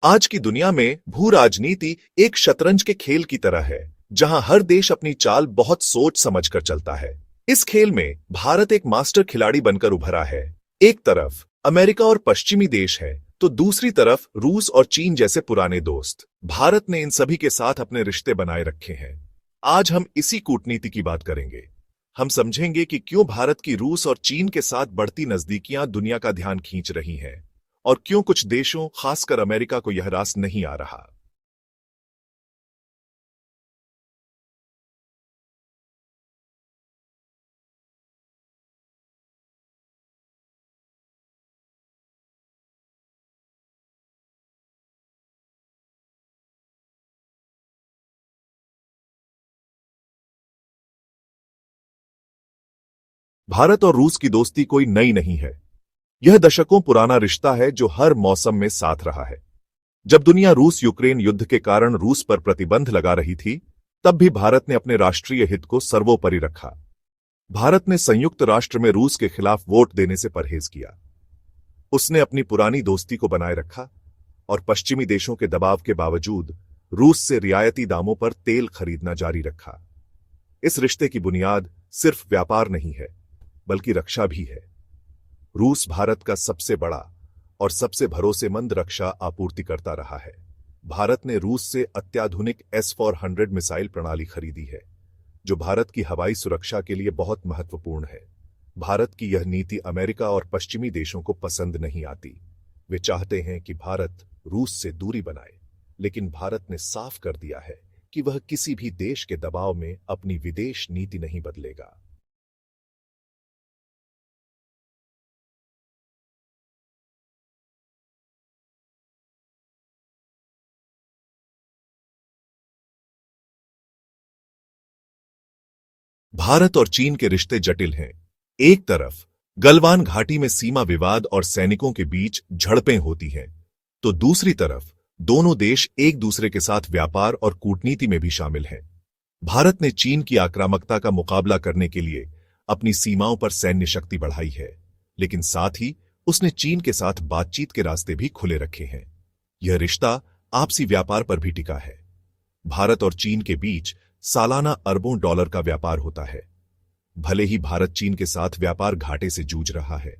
आज की दुनिया में भू राजनीति एक शतरंज के खेल की तरह है, जहां हर देश अपनी चाल बहुत सोच समझकर चलता है। इस खेल में भारत एक मास्टर खिलाड़ी बनकर उभरा है। एक तरफ अमेरिका और पश्चिमी देश है, तो दूसरी तरफ रूस और चीन जैसे पुराने दोस्त। भारत ने इन सभी के साथ अपने रिश्ते बनाए रखे हैं। आज हम इसी कूटनीति की बात करेंगे। हम समझेंगे कि क्यों भारत की रूस और चीन के साथ बढ़ती नजदीकियां दुनिया का ध्यान खींच रही हैं, और क्यों कुछ देशों, खासकर अमेरिका को यह रास नहीं आ रहा। भारत और रूस की दोस्ती कोई नई नहीं है। यह दशकों पुराना रिश्ता है जो हर मौसम में साथ रहा है। जब दुनिया रूस यूक्रेन युद्ध के कारण रूस पर प्रतिबंध लगा रही थी, तब भी भारत ने अपने राष्ट्रीय हित को सर्वोपरि रखा। भारत ने संयुक्त राष्ट्र में रूस के खिलाफ वोट देने से परहेज किया। उसने अपनी पुरानी दोस्ती को बनाए रखा और पश्चिमी देशों के दबाव के बावजूद रूस से रियायती दामों पर तेल खरीदना जारी रखा। इस रिश्ते की बुनियाद सिर्फ व्यापार नहीं है, बल्कि रक्षा भी है। रूस भारत का सबसे बड़ा और सबसे भरोसेमंद रक्षा आपूर्तिकर्ता रहा है। भारत ने रूस से अत्याधुनिक S-400 मिसाइल प्रणाली खरीदी है, जो भारत की हवाई सुरक्षा के लिए बहुत महत्वपूर्ण है। भारत की यह नीति अमेरिका और पश्चिमी देशों को पसंद नहीं आती। वे चाहते हैं कि भारत रूस से दूरी बनाए, लेकिन भारत ने साफ कर दिया है कि वह किसी भी देश के दबाव में अपनी विदेश नीति नहीं बदलेगा। भारत और चीन के रिश्ते जटिल हैं। एक तरफ गलवान घाटी में सीमा विवाद और सैनिकों के बीच झड़पें होती हैं, तो दूसरी तरफ दोनों देश एक दूसरे के साथ व्यापार और कूटनीति में भी शामिल हैं। भारत ने चीन की आक्रामकता का मुकाबला करने के लिए अपनी सीमाओं पर सैन्य शक्ति बढ़ाई है, लेकिन साथ ही उसने चीन के साथ बातचीत के रास्ते भी खुले रखे हैं। यह रिश्ता आपसी व्यापार पर भी टिका है। भारत और चीन के बीच सालाना अरबों डॉलर का व्यापार होता है। भले ही भारत चीन के साथ व्यापार घाटे से जूझ रहा है,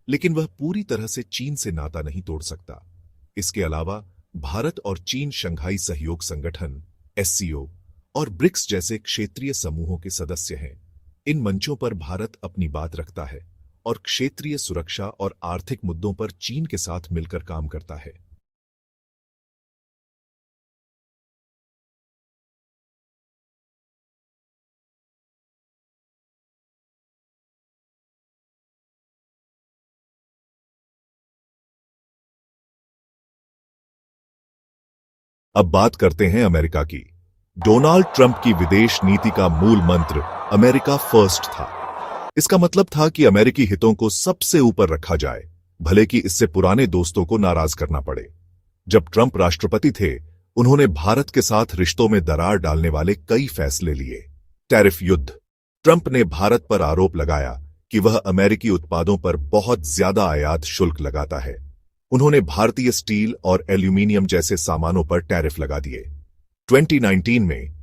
लेकिन वह पूरी तरह से चीन से नाता नहीं तोड़ सकता। इसके अलावा भारत और चीन शंघाई सहयोग संगठन SCO और ब्रिक्स जैसे क्षेत्रीय समूहों के सदस्य हैं। इन मंचों पर भारत अपनी बात रखता है और क्षेत्रीय सुरक्षा और आर्थिक मुद्दों पर चीन के साथ मिलकर काम करता है। अब बात करते हैं अमेरिका की। डोनाल्ड ट्रंप की विदेश नीति का मूल मंत्र अमेरिका फर्स्ट था। इसका मतलब था कि अमेरिकी हितों को सबसे ऊपर रखा जाए, भले कि इससे पुराने दोस्तों को नाराज करना पड़े। जब ट्रंप राष्ट्रपति थे, उन्होंने भारत के साथ रिश्तों में दरार डालने वाले कई फैसले लिए। टैरिफ युद्ध। ट्रंप ने भारत पर आरोप लगाया कि वह अमेरिकी उत्पादों पर बहुत ज्यादा आयात शुल्क लगाता है। उन्होंने भारतीय स्टील और एल्यूमीनियम जैसे सामानों पर टैरिफ लगा दिए। 2019 में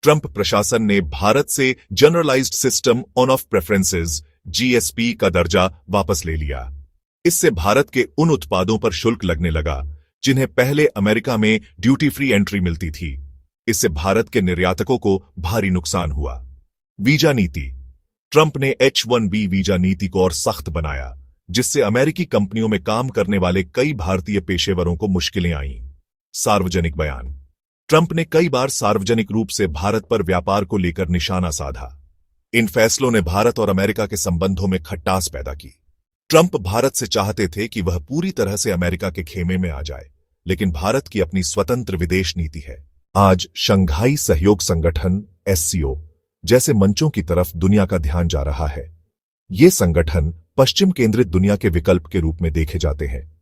ट्रंप प्रशासन ने भारत से generalised system on of preferences GSP का दर्जा वापस ले लिया। इससे भारत के उन उत्पादों पर शुल्क लगने लगा जिन्हें पहले अमेरिका में ड्यूटी फ्री एंट्री मिलती थी। इससे भारत के निर्यातकों को भारी नुकसान हुआ। वीजा नीति। ट्रंप ने H-1B वीजा नीति को और सख्त बनाया, जिससे अमेरिकी कंपनियों में काम करने वाले कई भारतीय पेशेवरों को मुश्किलें आईं। सार्वजनिक बयान। ट्रंप ने कई बार सार्वजनिक रूप से भारत पर व्यापार को लेकर निशाना साधा। इन फैसलों ने भारत और अमेरिका के संबंधों में खटास पैदा की। ट्रंप भारत से चाहते थे कि वह पूरी तरह से अमेरिका के खेमे में आ जाए, लेकिन भारत की अपनी स्वतंत्र विदेश नीति है। आज शंघाई सहयोग संगठन SCO जैसे मंचों की तरफ दुनिया का ध्यान जा रहा है। ये संगठन पश्चिम केंद्रित दुनिया के विकल्प के रूप में देखे जाते हैं।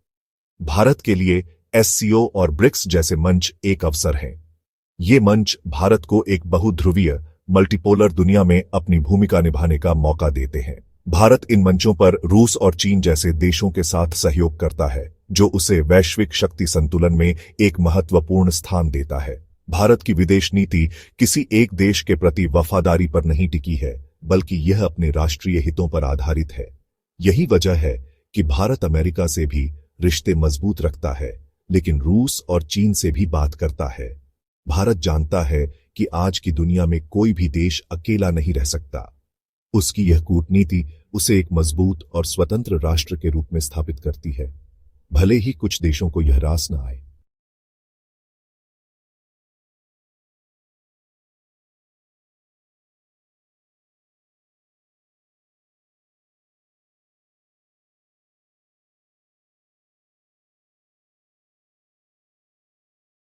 भारत के लिए SCO और ब्रिक्स जैसे मंच एक अवसर हैं। ये मंच भारत को एक बहुध्रुवीय मल्टीपोलर दुनिया में अपनी भूमिका निभाने का मौका देते हैं। भारत इन मंचों पर रूस और चीन जैसे देशों के साथ सहयोग करता है, जो उसे वैश्विक शक्ति संतुलन में एक महत्वपूर्ण स्थान देता है। भारत की विदेश नीति किसी एक देश के प्रति वफादारी पर नहीं टिकी है, बल्कि यह अपने राष्ट्रीय हितों पर आधारित है। यही वजह है कि भारत अमेरिका से भी रिश्ते मजबूत रखता है, लेकिन रूस और चीन से भी बात करता है। भारत जानता है कि आज की दुनिया में कोई भी देश अकेला नहीं रह सकता। उसकी यह कूटनीति उसे एक मजबूत और स्वतंत्र राष्ट्र के रूप में स्थापित करती है, भले ही कुछ देशों को यह रास न आए।